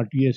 RTS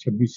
26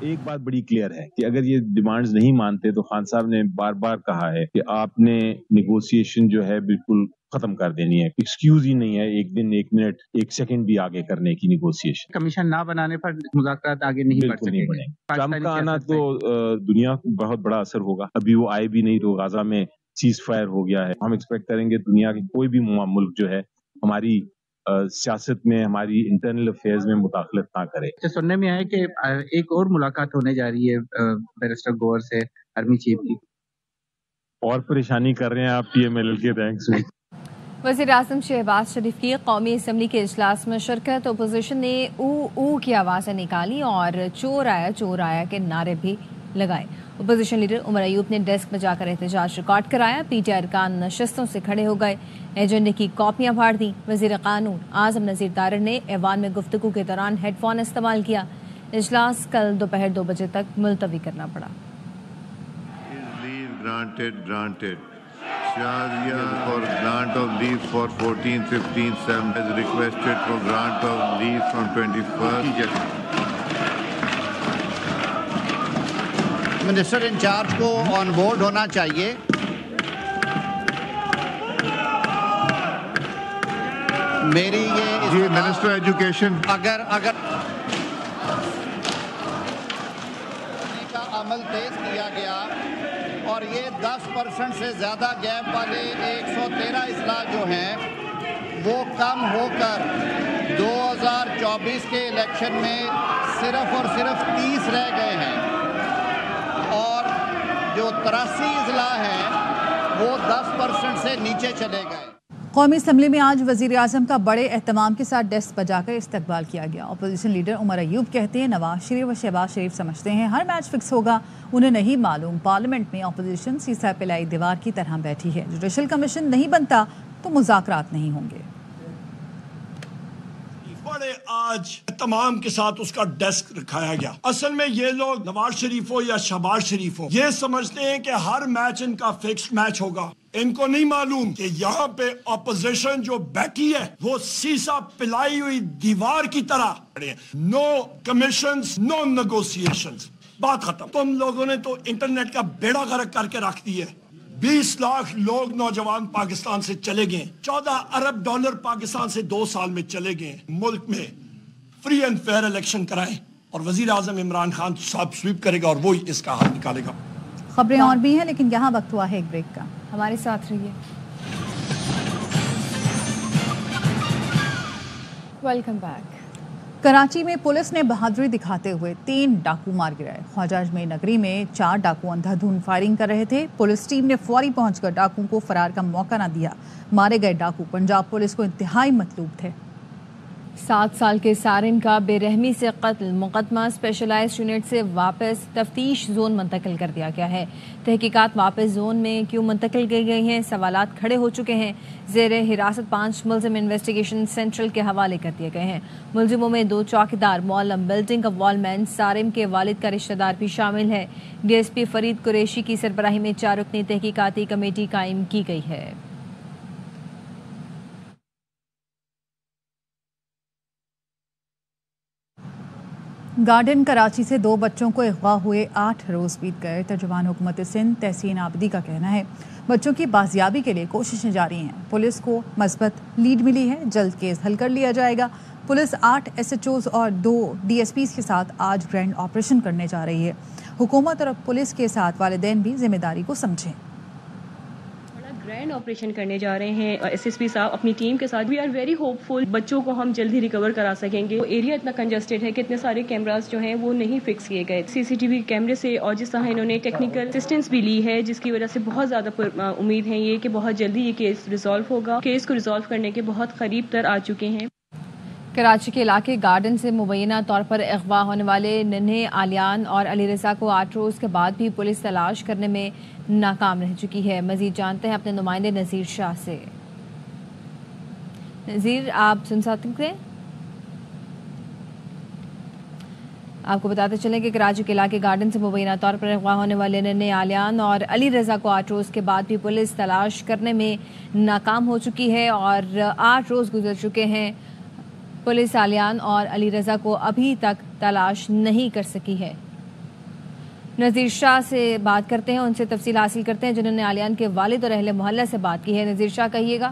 ایک بات بڑی کلیئر ہے کہ اگر یہ ڈیمانڈز نہیں مانتے تو خان صاحب نے بار بار کہا ہے کہ آپ نے نیگوسیشن جو ہے بالکل ختم کر دینی ہے. ایکسکیوز ہی نہیں ہے ایک دن ایک منٹ ایک سیکنڈ بھی آگے کرنے کی نیگوسیشن. کمیشن نہ بنانے پر مذاکرات آگے نہیں بڑھ سکیں گے. ٹرمپ کا آنا تو دنیا کو بہت بڑا اثر ہوگا. ابھی وہ آئے بھی نہیں تو غزہ میں سیز فائر ہو گیا ہے. ہم ایکسپیکٹ کریں گے دنیا کے کوئی بھی ملک جو ہے ہماری سیاست میں ہماری انٹرنل افیئرز میں مداخلت نہ کرے. سننے میں آیا کہ ایک اور ملاقات ہونے جا رہی ہے بیرسٹر گوہر سے آرمی چیف کی. اور پریشانی کر رہے ہیں آپ پی ایم ایل کے. تھینکس. وزیر اعظم شہباز شریف کی قومی اسمبلی کے اجلاس میں شرکت. اپوزیشن نے او کی آوازیں نکالی اور چور آیا کے نعرے بھی لگائے. اپوزیشن لیڈر عمر ایوب نے ڈیسک میں جا کر احتجاج ریکارڈ کرایا. پی ٹی آئی ارکان نشستوں سے کھڑے ہو گئے, ایجنڈے کی کاپیاں پھاڑ دیں. وزیر قانون اعظم نذیر تارڑ نے ایوان میں گفتگو کے دوران ہیڈ فون استعمال کیا. اجلاس کل دوپہر 2 بجے تک ملتوی کرنا پڑا. Shahriar for grant of leave for 14, 15, 7 has requested for grant of leave from 21st. Minister incharge کو آن بورڈ ہونا چاہیے. میری یہ جی منسٹر ایجوکیشن اگر کا عمل تیز کیا گیا اور یہ 10% سے زیادہ گیپ والے 113 اضلاع جو ہیں وہ کم ہو کر 2024 کے الیکشن میں صرف اور صرف 30 رہ گئے ہیں اور جو 83 اضلاع ہیں وہ 10% سے نیچے چلے گئے. قومی اسمبلی میں آج وزیر اعظم کا بڑے اہتمام کے ساتھ ڈیسک پر جا کر استقبال کیا گیا. اپوزیشن لیڈر عمر ایوب کہتے ہیں نواز شریف و شہباز شریف سمجھتے ہیں ہر میچ فکس ہوگا. انہیں نہیں معلوم پارلیمنٹ میں اپوزیشن سیسہ پلائی دیوار کی طرح بیٹھی ہے. جوڈیشل کمیشن نہیں بنتا تو مذاکرات نہیں ہوں گے. بڑے آج اہتمام کے ساتھ اس کا ڈیسک رکھایا گیا. اصل میں یہ لوگ نواز شریف ہو یا شہباز شریف ہو یہ سمجھتے ہیں کہ ہر میچ ان کا فکسڈ میچ ہوگا. ان کو نہیں معلوم کہ یہاں پہ اپوزیشن جو بیٹھی ہے وہ سیسا پلائی ہوئی دیوار کی طرح. نو کمیشنز نو نیگوسیشنز. بات ختم. تم لوگوں نے تو انٹرنیٹ کا بیڑا غرق کر کے رکھ دی ہے. 20 لاکھ لوگ نوجوان پاکستان سے چلے گئے. 14 ارب ڈالر پاکستان سے 2 سال میں چلے گئے. ملک میں فری اینڈ فیئر الیکشن کرائیں اور وزیر اعظم عمران خان صاحب سویپ کرے گا اور وہی اس کا حل نکالے گا. خبریں اور بھی ہیں لیکن یہاں وقت ہوا ہے ایک بریک کا. ہمارے ساتھ رہیے. Welcome back. کراچی میں پولیس نے بہادری دکھاتے ہوئے 3 ڈاکو مار گرائے. خواجہ اجمیر نگری میں 4 ڈاکو اندھا دھند فائرنگ کر رہے تھے. پولیس ٹیم نے فوری پہنچ کر ڈاکو کو فرار کا موقع نہ دیا. مارے گئے ڈاکو پنجاب پولیس کو انتہائی مطلوب تھے. 7 سال کے سارن کا بے رحمی سے قتل. مقدمہ اسپیشلائزڈ یونٹ سے واپس تفتیش زون منتقل کر دیا گیا ہے. تحقیقات واپس زون میں کیوں منتقل کی گئی ہیں سوالات کھڑے ہو چکے ہیں. زیر حراست 5 ملزم انویسٹیگیشن سینٹرل کے حوالے کر دیے گئے ہیں. ملزموں میں 2 چوکیدار معلم بلڈنگ کا وال-مین سارم کے والد کا رشتہ دار بھی شامل ہے. D S P Farid Qureshi کی سربراہی میں 4 رکنی تحقیقاتی کمیٹی قائم کی گئی ہے. گارڈن کراچی سے 2 بچوں کو اغوا ہوئے 8 روز بیت گئے. ترجمان حکومت سندھ تحسین عابدی کا کہنا ہے بچوں کی بازیابی کے لیے کوششیں جاری ہیں. پولیس کو مثبت لیڈ ملی ہے. جلد کیس حل کر لیا جائے گا. پولیس 8 ایس ایچ اوز اور 2 ڈی ایس پیز کے ساتھ آج گرینڈ آپریشن کرنے جا رہی ہے. حکومت اور پولیس کے ساتھ والدین بھی ذمہ داری کو سمجھیں. گرینڈ آپریشن کرنے جا رہے ہیں ایس ایس پی صاحب اپنی ٹیم کے ساتھ. وی آر ویری ہوپ فل بچوں کو ہم جلد ہی ریکور کرا سکیں گے. ایریا اتنا کنجسٹڈ ہے کہ اتنے سارے کیمراز جو ہیں وہ نہیں فکس کیے گئے. سی سی ٹی وی کیمرے سے اور جس طرح انہوں نے ٹیکنیکل اسسٹنس بھی لی ہے جس کی وجہ سے بہت زیادہ امید ہے یہ کہ بہت جلدی یہ کیس ریزالو ہوگا. کیس کو ریزالو کرنے کے بہت قریب تر آ چکے ہیں. کراچی کے علاقے گارڈن سے مبینہ طور پر اغوا ہونے والے ننھے علیان اور علی رضا کو 8 روز کے بعد بھی پولیس تلاش کرنے میں ناکام رہ چکی ہے. مزید جانتے ہیں اپنے نمائندے نذیر شاہ سے. نذیر آپ سن سکتے ہیں؟ آپ کو بتاتے چلیں کہ کراچی کے علاقے گارڈن سے مبینہ طور پر اغوا ہونے والے ننھے علیان اور علی رضا کو 8 روز کے بعد بھی پولیس تلاش کرنے میں ناکام ہو چکی ہے اور 8 روز گزر چکے ہیں. پولیس علیان اور علی رضا کو ابھی تک تلاش نہیں کر سکی ہے. نذیر شاہ سے بات کرتے ہیں، ان سے تفصیل حاصل کرتے ہیں جنہوں نے عالیان کے والد اور اہل محلہ سے بات کی ہے۔ نذیر شاہ کہیے گا۔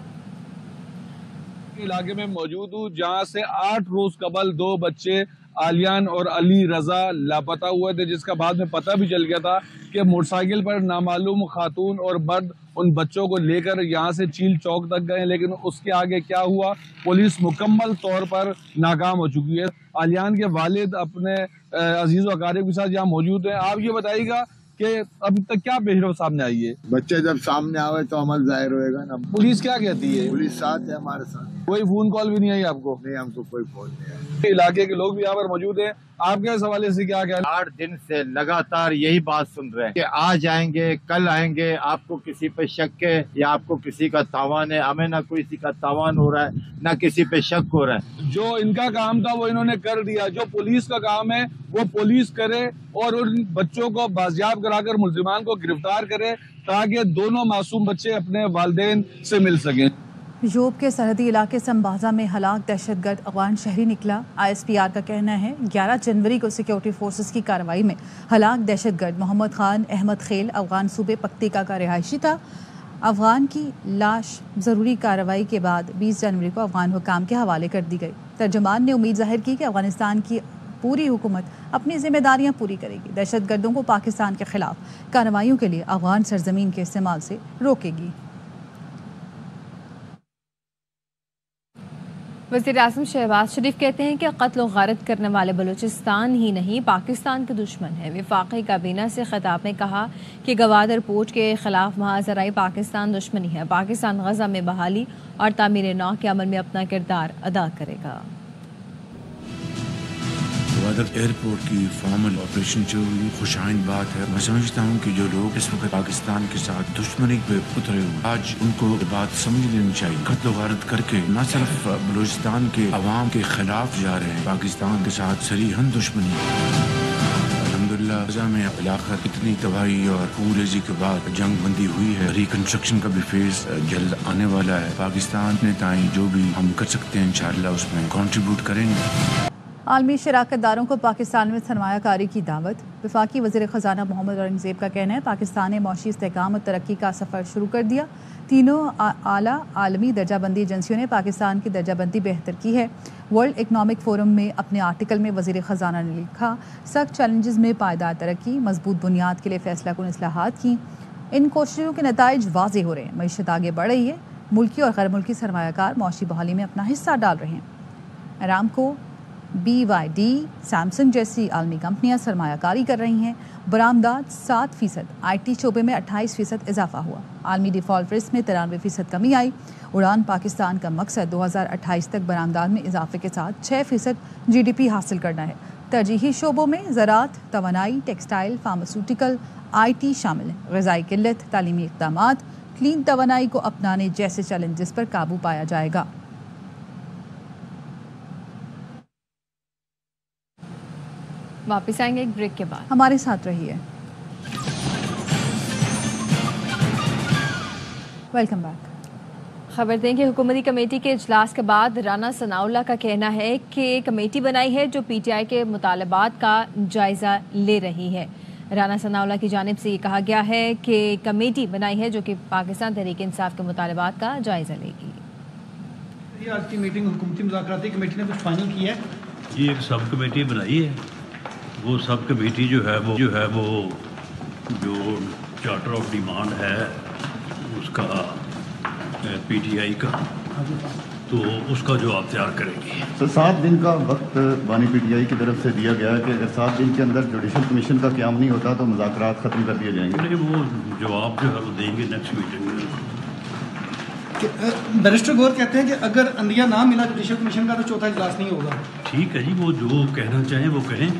علاقے میں موجود ہوں جہاں سے 8 روز قبل 2 بچے عالیان اور علی رضا لاپتہ ہوئے تھے، جس کا بعد میں پتہ بھی چل گیا تھا کہ موٹر سائیکل پر نامعلوم خاتون اور مرد ان بچوں کو لے کر یہاں سے چیل چوک تک گئے، لیکن اس کے آگے کیا ہوا پولیس مکمل طور پر ناکام ہو چکی ہے۔ عالیان کے والد اپنے عزیز و اقارب کے ساتھ یہاں موجود ہیں۔ آپ یہ بتائیے گا کہ ابھی تک کیا پیشرفت سامنے آئی ہے؟ بچے جب سامنے آئے تو عمل ظاہر ہوئے گا نا۔ پولیس کیا کہتی ہے؟ پولیس ساتھ ہے ہمارے ساتھ۔ کوئی فون کال بھی نہیں آئی آپ کو؟ نہیں، ہم کو کوئی فون نہیں آیا۔ علاقے کے لوگ بھی یہاں پر موجود ہیں، آپ کے اس حوالے سے کیا کہنا؟ 8 دن سے لگاتار یہی بات سن رہے ہیں کہ آج آئیں گے، کل آئیں گے، آپ کو کسی پہ شک ہے یا آپ کو کسی کا تاوان ہے؟ ہمیں نہ کسی کا تاوان ہو رہا ہے نہ کسی پہ شک ہو رہا ہے۔ جو ان کا کام تھا وہ انہوں نے کر دیا، جو پولیس کا کام ہے وہ پولیس کرے اور ان بچوں کو بازیاب کرا کر ملزمان کو گرفتار کرے تاکہ دونوں معصوم بچے اپنے والدین سے مل سکیں۔ یوب کے سرحدی علاقے سمبازا میں ہلاک دہشت گرد افغان شہری نکلا۔ ISPR کا کہنا ہے 11 جنوری کو سیکیورٹی فورسز کی کارروائی میں ہلاک دہشت گرد محمد خان احمد خیل افغان صوبے پکتیکا کا رہائشی تھا۔ افغان کی لاش ضروری کارروائی کے بعد 20 جنوری کو افغان حکام کے حوالے کر دی گئی۔ ترجمان نے امید ظاہر کی کہ افغانستان کی پوری حکومت اپنی ذمہ داریاں پوری کرے گی، دہشت گردوں کو پاکستان کے خلاف کارروائیوں کے لیے افغان سرزمین کے استعمال سے روکے گی۔ وزیر اعظم شہباز شریف کہتے ہیں کہ قتل و غارت کرنے والے بلوچستان ہی نہیں پاکستان کے دشمن ہیں۔ وفاقی کابینہ سے خطاب میں کہا کہ گوادر پورٹ کے خلاف محاذرائی پاکستان دشمنی ہے۔ پاکستان غزہ میں بحالی اور تعمیر نو کے عمل میں اپنا کردار ادا کرے گا۔ گوادر ایئرپورٹ کی فارمل آپریشن جو خوش آئند بات ہے۔ میں سمجھتا ہوں کہ جو لوگ اس وقت پاکستان کے ساتھ دشمنی پہ اترے ہوئے آج ان کو بات سمجھ لینی چاہیے۔ قتل و غارت کر کے نہ صرف بلوچستان کے عوام کے خلاف جا رہے ہیں، پاکستان کے ساتھ صریحاً دشمنی۔ الحمدللہ غزہ میں علاقہ اتنی تباہی اور خونریزی کے بعد جنگ بندی ہوئی ہے، ریکنسٹرکشن کا بھی فیز جلد آنے والا ہے۔ پاکستان نے تائیں جو بھی ہم کر سکتے ہیں انشاءاللہ اس میں کنٹریبیوٹ کریں گے۔ عالمی شراکت داروں کو پاکستان میں سرمایہ کاری کی دعوت۔ وفاقی وزیر خزانہ محمد اورنگزیب کا کہنا ہے پاکستان نے معاشی استحکام اور ترقی کا سفر شروع کر دیا۔ تینوں اعلیٰ عالمی درجہ بندی ایجنسیوں نے پاکستان کی درجہ بندی بہتر کی ہے۔ ورلڈ اکنامک فورم میں اپنے آرٹیکل میں وزیر خزانہ نے لکھا سخت چیلنجز میں پائیدار ترقی، مضبوط بنیاد کے لیے فیصلہ کن اصلاحات کی۔ ان کوششوں کے نتائج واضح ہو رہے ہیں، معیشت آگے بڑھ رہی ہے، ملکی اور غیر ملکی سرمایہ کار معاشی بحالی میں اپنا حصہ ڈال رہے ہیں۔ ارامکو، BYD، سیمسنگ جیسی عالمی کمپنیاں سرمایہ کاری کر رہی ہیں۔ برآمدات 7%، IT شعبے میں 28% اضافہ ہوا۔ عالمی ڈیفالٹ ریٹ میں 93% کمی آئی۔ اڑان پاکستان کا مقصد 2028 تک برآمدات میں اضافے کے ساتھ 6% GDP حاصل کرنا ہے۔ ترجیحی شعبوں میں زراعت، توانائی، ٹیکسٹائل، فارماسیوٹیکل، IT شامل ہیں۔ غذائی قلت، تعلیمی اقدامات، کلین توانائی کو اپنانے جیسے چیلنجز پر قابو پایا جائے گا۔ واپس آئیں گے ایک بریک کے بعد، ہمارے ساتھ رہیے۔ Welcome back. خبر دیں کہ حکومتی کمیٹی کے اجلاس کے بعد رانا ثناء اللہ کا کہنا ہے کہ کمیٹی بنائی ہے جو PTI کے مطالبات کا جائزہ لے رہی ہے۔ رانا ثناء اللہ کی جانب سے یہ کہا گیا ہے کہ کمیٹی بنائی ہے جو کہ پاکستان تحریک انصاف کے مطالبات کا جائزہ لے گی۔ آج کی میٹنگ حکومتی مذاکراتی کمیٹی نے کچھ فائنل کیا ہے؟ جی ایک سب کمیٹی بنائی ہے، وہ سب کمیٹی جو ہے وہ جو چارٹر آف ڈیمانڈ ہے اس کا PTI کا، تو اس کا جواب تیار کرے گی۔ سر 7 دن کا وقت بانی PTI کی طرف سے دیا گیا ہے کہ اگر 7 دن کے اندر جوڈیشل کمیشن کا قیام نہیں ہوتا تو مذاکرات ختم کر دیے جائیں گے۔ نہیں، وہ جواب جو ہے وہ دیں گے نیکسٹ میٹنگ میں۔ بیرسٹر گور کہتے ہیں کہ اگر عندیہ نہ ملا جوڈیشل کمیشن کا تو چوتھا اجلاس نہیں ہوگا۔ ٹھیک ہے جی، وہ جو کہنا چاہیں وہ کہیں،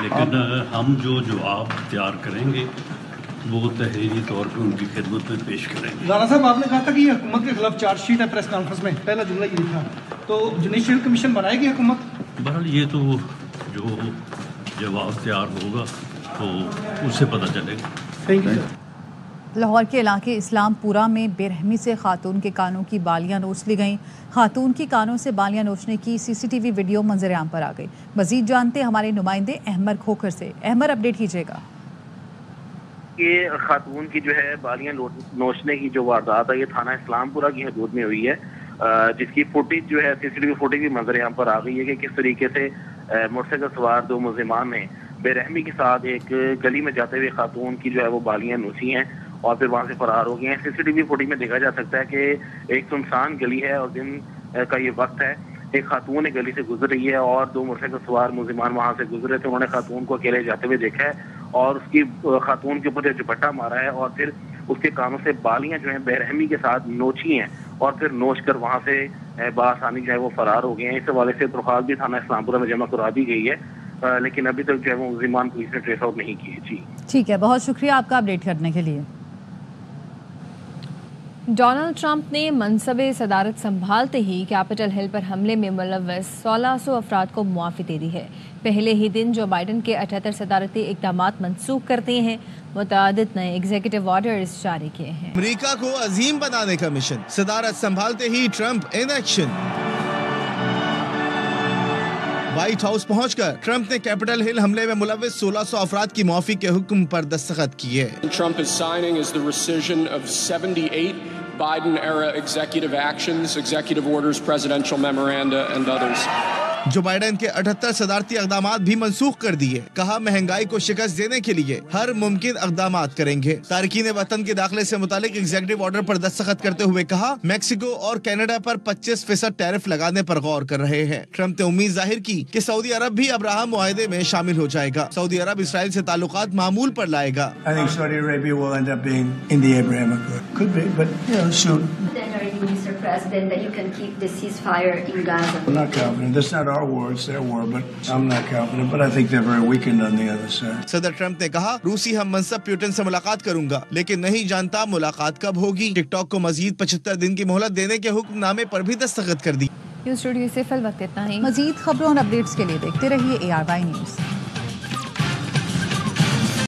لیکن ہم جو جواب تیار کریں گے وہ تحریری طور پہ ان کی خدمت میں پیش کریں گے۔ رانا صاحب آپ نے کہا تھا کہ یہ حکومت کے خلاف چارج شیٹ ہے، پریس کانفرنس میں پہلا جملہ یہ تھا، تو جوڈیشل کمیشن بنائے گی حکومت؟ بہرحال یہ تو جو جواب تیار ہوگا تو اس سے پتہ چلے گا۔ Thank you. لاہور کے علاقے اسلام پورہ میں بے رحمی سے خاتون کے کانوں کی بالیاں نوچ لی گئیں۔ خاتون کی کانوں سے بالیاں نوچنے کی CCTV ویڈیو منظر عام پر آ گئی۔ مزید جانتے ہمارے نمائندے احمد کھوکھر سے۔ احمد، اپڈیٹ کیجیے گا۔ یہ خاتون کی جو ہے بالیاں نوچنے کی جو واردات ہے یہ تھانہ اسلام پورہ کی حدود میں ہوئی ہے، جس کی فوٹیج جو ہے CCTV فوٹیج بھی منظر عام پر آ گئی ہے کہ کس طریقے سے موٹر سائیکل سوار دو ملزمان نے بے رحمی کے ساتھ ایک گلی میں جاتے ہوئے خاتون کی جو ہے وہ بالیاں نوچی ہیں اور پھر وہاں سے فرار ہو گئے ہیں۔ CCTV فوٹیج میں دیکھا جا سکتا ہے کہ ایک سنسان گلی ہے اور دن کا یہ وقت ہے، ایک خاتون گلی سے گزر رہی ہے اور دو موٹر سائیکل سوار ملزمان وہاں سے گزرے تھے۔ انہوں نے خاتون کو اکیلے جاتے ہوئے دیکھا ہے اور اس کی خاتون کے اوپر دوپٹہ مارا ہے اور پھر اس کے کانوں سے بالیاں جو ہیں بے رحمی کے ساتھ نوچی ہیں اور پھر نوچ کر وہاں سے بآسانی جو ہے وہ فرار ہو گئے ہیں۔ اس حوالے سے درخواست بھی تھانہ اسلام پورہ میں جمع کروا دی گئی ہے، لیکن ابھی تک جو ہے وہ ملزمان پولیس نے ٹریس آؤٹ نہیں کیے۔ جی ٹھیک ہے، بہت شکریہ آپ کا اپڈیٹ کرنے کے لیے۔ ڈونلڈ ٹرمپ نے منصب صدارت سنبھالتے ہی کیپٹل ہل پر حملے میں ملوث 1600 افراد کو معافی دے دی ہے۔ پہلے ہی دن جو بائیڈن کے 78 صدارتی اقدامات منسوخ کرتے ہیں، متعدد نئے ایگزیکٹو آرڈرز جاری کیے ہیں۔ امریکہ کو عظیم بنانے کا مشن، صدارت سنبھالتے ہی Trump in action. White House پہنچ کر ٹرمپ نے کیپٹل ہل حملے میں ملوث 1600 افراد کی معافی کے حکم پر دستخط کیے۔ Trump is signing is the rescission of 78 Biden-era executive actions, executive orders, presidential memoranda, and others. Joe Biden کے 78 صدارتی اقدامات بھی منسوخ کر دیے۔ کہا مہنگائی کو شکست دینے کے لیے ہر ممکن اقدامات کریں گے۔ تارکین وطن کے داخلے سے متعلق ایگزیکٹو آرڈر پر دستخط کرتے ہوئے کہا میکسیکو اور کینیڈا پر 25% ٹیرف لگانے پر غور کر رہے ہیں۔ ٹرمپ نے امید ظاہر کی کہ سعودی عرب بھی ابراہم معاہدے میں شامل ہو جائے گا۔ سعودی عرب اسرائیل سے تعلقات معمول پر لائے گا۔ I think Saudi Arabia will end up being in the Abraham Accord. Could be, but soon. Mr. President, that you can keep the ceasefire in Gaza. I'm not confident. That's not our war, it's their war, but I'm not confident. But I think they're very weakened on the other side. صدر Trump نے کہا روسی ہم منصب Putin سے ملاقات کروں گا، لیکن نہیں جانتا ملاقات کب ہوگی۔ ٹک ٹاک کو مزید 75 دن کی مہلت دینے کے حکم نامے پر بھی دستخط کر دی۔ نیوز اسٹوڈیو سے فی الوقت اتنا ہی۔ مزید خبروں اور اپڈیٹس کے لیے دیکھتے رہیے ARY نیوز۔